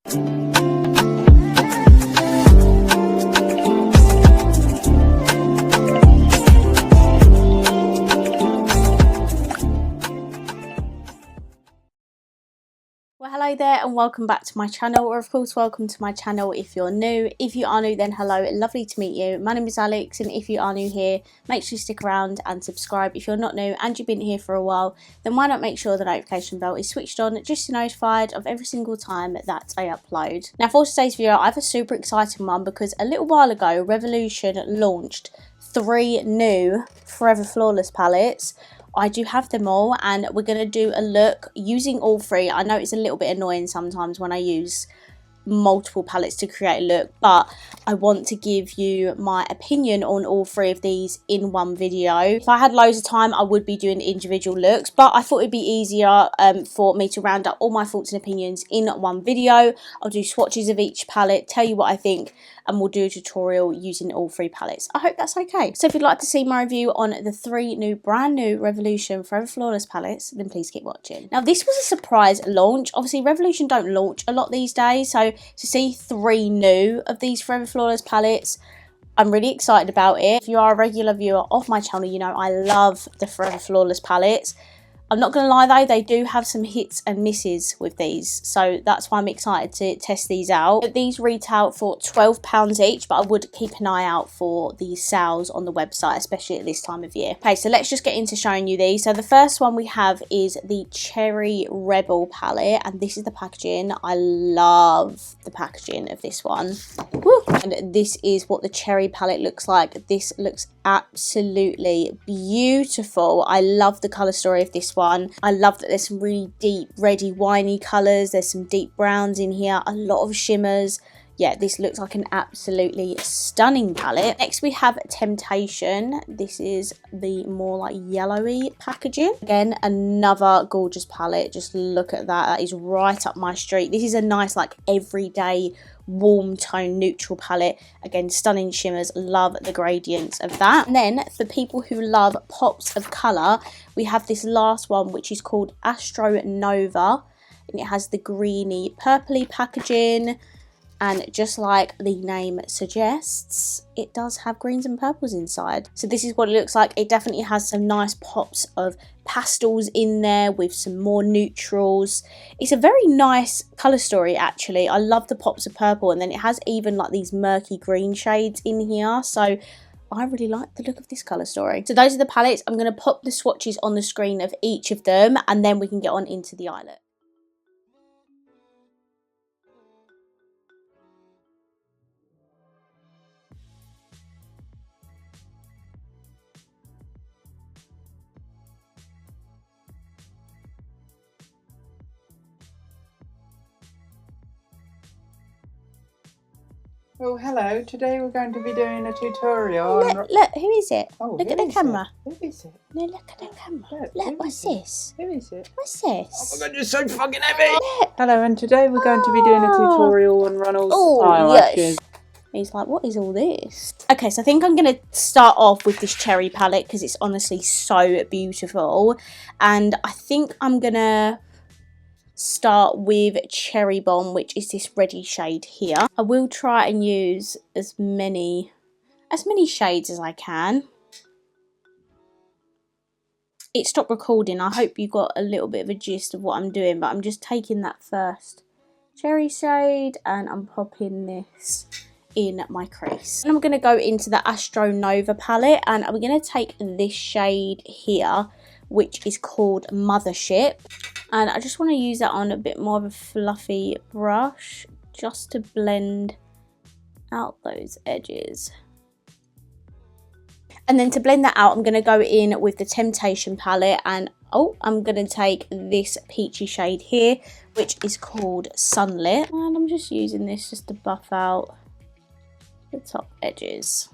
Well, hello there and welcome back to my channel, or of course welcome to my channel if you're new. If you are new, then hello, lovely to meet you. My name is Alex, and if you are new here, make sure you stick around and subscribe. If you're not new and you've been here for a while, then why not make sure the notification bell is switched on just to be notified of every single time that I upload. Now for today's video, I have a super exciting one because a little while ago Revolution launched 3 new Forever Flawless palettes. I do have them all, and we're going to do a look using all 3. I know it's a little bit annoying sometimes when I use multiple palettes to create a look, but I want to give you my opinion on all 3 of these in one video. If I had loads of time, I would be doing individual looks, but I thought it'd be easier for me to round up all my thoughts and opinions in one video. I'll do swatches of each palette, tell you what I think, and we'll do a tutorial using all 3 palettes. I hope that's okay. So if you'd like to see my review on the 3 brand new Revolution Forever Flawless palettes, then please keep watching. Now this was a surprise launch. Obviously Revolution don't launch a lot these days, so to see 3 new of these Forever Flawless palettes, I'm really excited about it. If you are a regular viewer of my channel, you know I love the Forever Flawless palettes. I'm not going to lie though, they do have some hits and misses with these, so that's why I'm excited to test these out. These retail for £12 each, but I would keep an eye out for the sales on the website, especially at this time of year. Okay, so let's just get into showing you these. So the first one we have is the Cherry Rebel palette, and this is the packaging. I love the packaging of this one. Woo! And this is what the Cherry palette looks like. This looks absolutely beautiful. I love the colour story of this one. I love that there's some really deep reddy winey colours. There's some deep browns in here, a lot of shimmers. Yeah, this looks like an absolutely stunning palette. Next we have Temptation. This is the more like yellowy packaging. Again, another gorgeous palette. Just look at that. That is right up my street. This is a nice like everyday warm tone neutral palette. Again, stunning shimmers. Love the gradients of that. And then for people who love pops of colour, we have this last one, which is called Astro Nova, and it has the greeny purpley packaging. And just like the name suggests, it does have greens and purples inside. So this is what it looks like. It definitely has some nice pops of pastels in there with some more neutrals. It's a very nice colour story actually. I love the pops of purple, and then it has even like these murky green shades in here. So I really like the look of this colour story. So those are the palettes. I'm going to pop the swatches on the screen of each of them, and then we can get on into the eye look. Oh, hello. Today we're going to be doing a tutorial on... Look, who is it? Oh, look at the camera. Who is it? No, look at the camera. Look, what's this? Who is it? What's this? Oh my god, you're so fucking heavy! Look. Hello, and today we're going to be doing a tutorial on Ronald's eyelashes. Yes. He's like, what is all this? Okay, so I think I'm going to start off with this cherry palette because it's honestly so beautiful. And I think I'm going to start with Cherry Bomb, which is this reddy shade here. I will try and use as many shades as I can. It stopped recording. I hope you got a little bit of a gist of what I'm doing, but I'm just taking that first cherry shade and I'm popping this in my crease. And I'm going to go into the Astro Nova palette, and I'm going to take this shade here, which is called Mothership, and I just want to use that on a bit more of a fluffy brush just to blend out those edges. And then to blend that out, I'm going to go in with the Temptation palette, and I'm going to take this peachy shade here, which is called Sunlit, and I'm just using this just to buff out the top edges.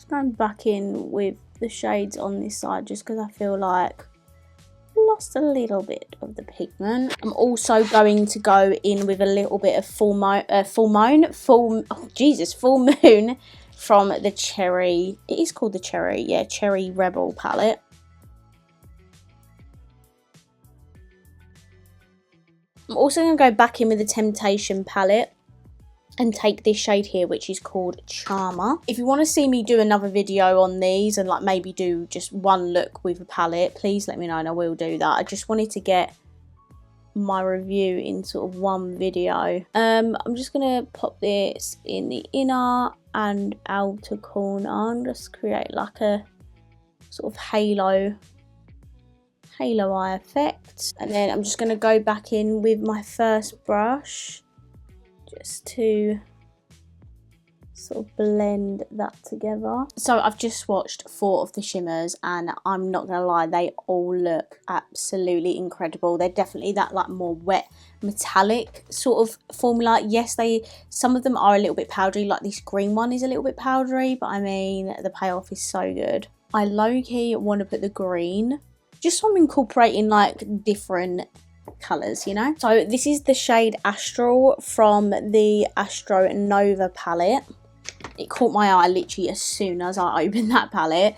Going back in with the shades on this side just because I feel like I lost a little bit of the pigment. I'm also going to go in with a little bit of full moon from the Cherry, it is called the Cherry, yeah, Cherry Rebel palette. I'm also going to go back in with the Temptation palette and take this shade here, which is called Charmer. If you want to see me do another video on these and like maybe do just one look with a palette, please let me know and I will do that. I just wanted to get my review in sort of one video. I'm just going to pop this in the inner and outer corner and just create like a sort of halo eye effect. And then I'm just going to go back in with my first brush just to sort of blend that together. So I've just swatched 4 of the shimmers and I'm not gonna lie, they all look absolutely incredible. They're definitely that like more wet metallic sort of formula. Yes, some of them are a little bit powdery, like this green one is a little bit powdery, but I mean the payoff is so good. I low-key want to put the green just so I'm incorporating like different colours, you know. So this is the shade Astro from the Astro Nova palette. It caught my eye literally as soon as I opened that palette,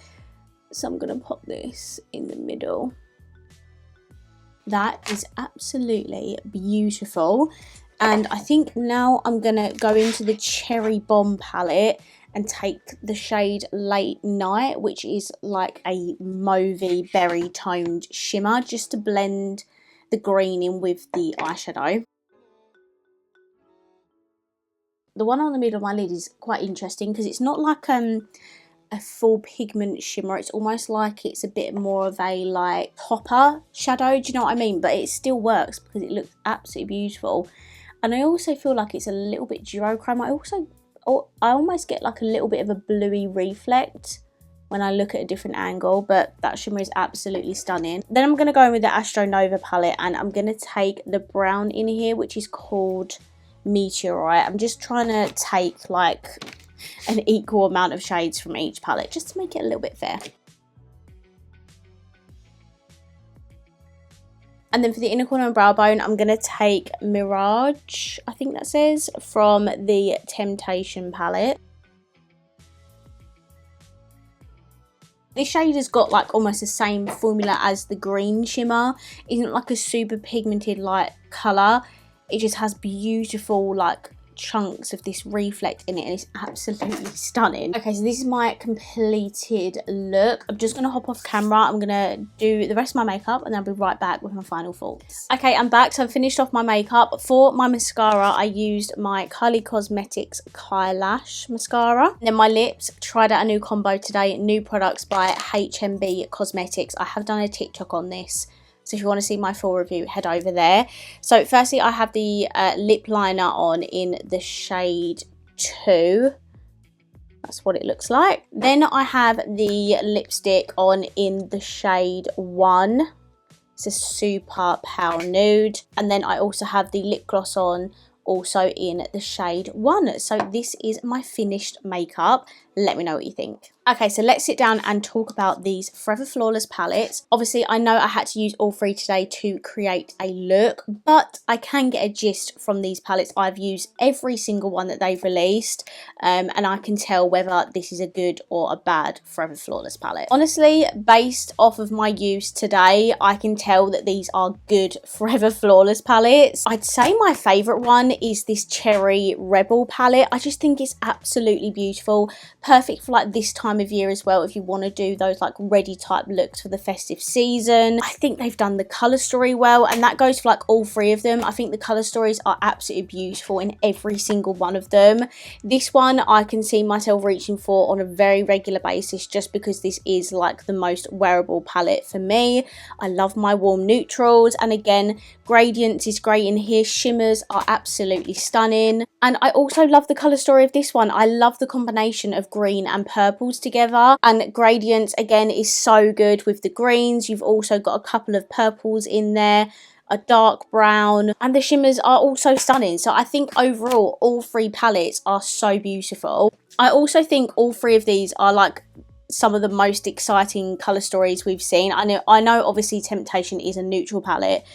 so I'm gonna pop this in the middle. That is absolutely beautiful. And I think now I'm gonna go into the Cherry Bomb palette and take the shade Late Night, which is like a mauvey berry toned shimmer, just to blend the green in with the eyeshadow. The one on the middle of my lid is quite interesting because it's not like a full pigment shimmer. It's almost like it's a bit more of a like topper shadow, do you know what I mean? But it still works because it looks absolutely beautiful. And I also feel like it's a little bit duochrome. I almost get like a little bit of a bluey reflect when I look at a different angle, but that shimmer is absolutely stunning. Then I'm going to go in with the Astro Nova palette and I'm going to take the brown in here, which is called Meteorite. I'm just trying to take like an equal amount of shades from each palette just to make it a little bit fair. And then for the inner corner and brow bone, I'm going to take Mirage, I think that says, from the Temptation palette. This shade has got like almost the same formula as the green shimmer. Isn't like a super pigmented light colour. It just has beautiful like chunks of this reflect in it and it's absolutely stunning. Okay, so this is my completed look. I'm just going to hop off camera. I'm going to do the rest of my makeup and then I'll be right back with my final thoughts. Okay, I'm back. So I've finished off my makeup. For my mascara, I used my Kylie Cosmetics Kylash mascara. And then my lips, tried out a new combo today, new products by HMB Cosmetics. I have done a TikTok on this, so if you want to see my full review, head over there. So firstly, I have the lip liner on in the shade 2. That's what it looks like. Then I have the lipstick on in the shade 1. It's a super pale nude. And then I also have the lip gloss on also in the shade 1. So this is my finished makeup. Let me know what you think. Okay, so let's sit down and talk about these Forever Flawless palettes. Obviously, I know I had to use all 3 today to create a look, but I can get a gist from these palettes. I've used every single one that they've released, and I can tell whether this is a good or a bad Forever Flawless palette. Honestly, based off of my use today, I can tell that these are good Forever Flawless palettes. I'd say my favourite one is this Cherry Rebel palette. I just think it's absolutely beautiful. Perfect for like this time of year as well if you want to do those like ready type looks for the festive season. I think they've done the colour story well, and that goes for like all 3 of them. I think the colour stories are absolutely beautiful in every single one of them. This one I can see myself reaching for on a very regular basis just because this is like the most wearable palette for me. I love my warm neutrals, and again, gradients is great in here. Shimmers are absolutely stunning, and I also love the colour story of this one. I love the combination of green and purples together, and gradients again is so good with the greens. You've also got a couple of purples in there, a dark brown, and the shimmers are also stunning. So I think overall all 3 palettes are so beautiful. I also think all 3 of these are like some of the most exciting colour stories we've seen. I know obviously Temptation is a neutral palette,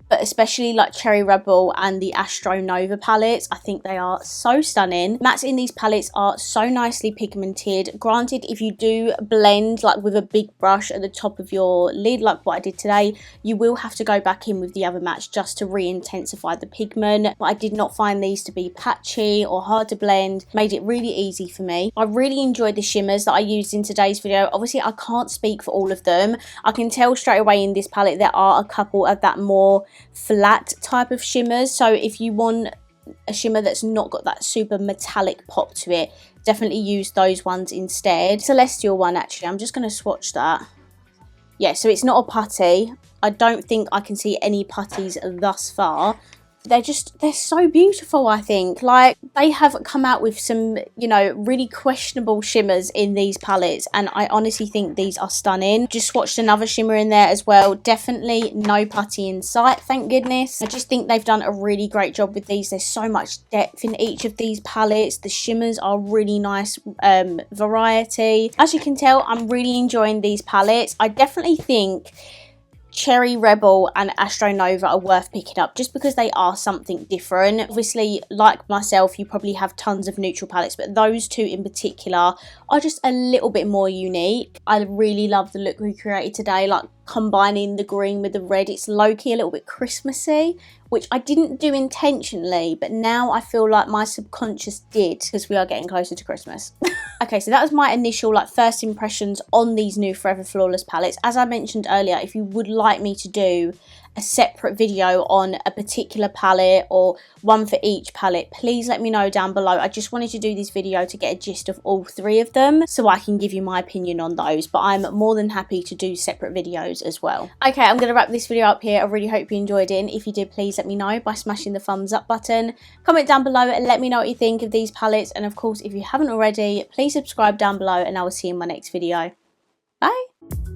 but especially like Cherry Rebel and the Astro Nova palettes. I think they are so stunning. Mattes in these palettes are so nicely pigmented. Granted, if you do blend like with a big brush at the top of your lid, like what I did today, you will have to go back in with the other mattes just to re-intensify the pigment. But I did not find these to be patchy or hard to blend. Made it really easy for me. I really enjoyed the shimmers that I used in today's video. Obviously, I can't speak for all of them. I can tell straight away in this palette there are a couple of that more flat type of shimmers. So if you want a shimmer that's not got that super metallic pop to it, definitely use those ones instead. Celestial one, actually, I'm just going to swatch that. Yeah, so it's not a putty. I don't think I can see any putties thus far. They're so beautiful, I think. Like, they have come out with some, you know, really questionable shimmers in these palettes, and I honestly think these are stunning. Just swatched another shimmer in there as well. Definitely no putty in sight, thank goodness. I just think they've done a really great job with these. There's so much depth in each of these palettes. The shimmers are really nice variety. As you can tell, I'm really enjoying these palettes. I definitely think Cherry Rebel and Astro Nova are worth picking up just because they are something different. Obviously, like myself, you probably have tons of neutral palettes, but those two in particular are just a little bit more unique. I really love the look we created today, like combining the green with the red. It's low-key a little bit Christmassy, which I didn't do intentionally, but now I feel like my subconscious did because we are getting closer to Christmas. Okay, so that was my initial like first impressions on these new Forever Flawless palettes. As I mentioned earlier, if you would like me to do a separate video on a particular palette or one for each palette, please let me know down below. I just wanted to do this video to get a gist of all three of them so I can give you my opinion on those, but I'm more than happy to do separate videos as well. Okay, I'm going to wrap this video up here. I really hope you enjoyed it, and if you did, please let me know by smashing the thumbs up button. Comment down below and let me know what you think of these palettes, and of course, if you haven't already, please subscribe down below, and I will see you in my next video. Bye!